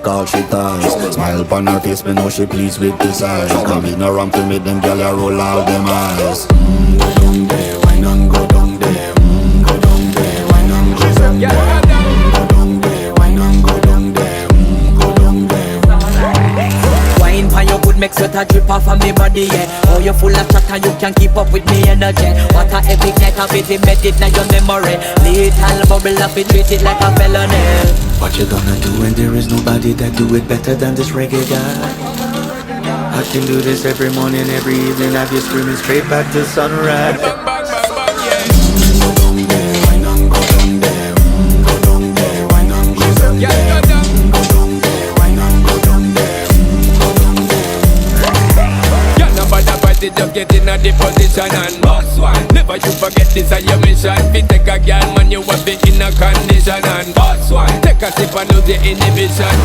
all she ties. Smile upon her face, me know she pleased with this eyes. Come in around to make them gyal a roll out them eyes. Go down there, wine and go down there. Go down there, wine and go down there. Go down there, wine and go down there. Go down there. Wine for your good make sweat a drip off of me body, yeah. Oh, you full of chatter, you can keep up with me energy. What a epic night of it, embedded in your memory. Little bubble up, it treat it like a felony. What you gonna do when there is nobody that do it better than this reggae guy? I can do this every morning, every evening. Have you screaming straight back to sunrise. Go down there, wine and go down there. Go down there, wine and go down there. Go down there, wine and go down there. Go down there. Y'all know about the party, just get in a the position and boss one. Never you forget this is your mission. Fi take a girl, man, you have be in a condition and boss one. Take a sip and lose the inhibition.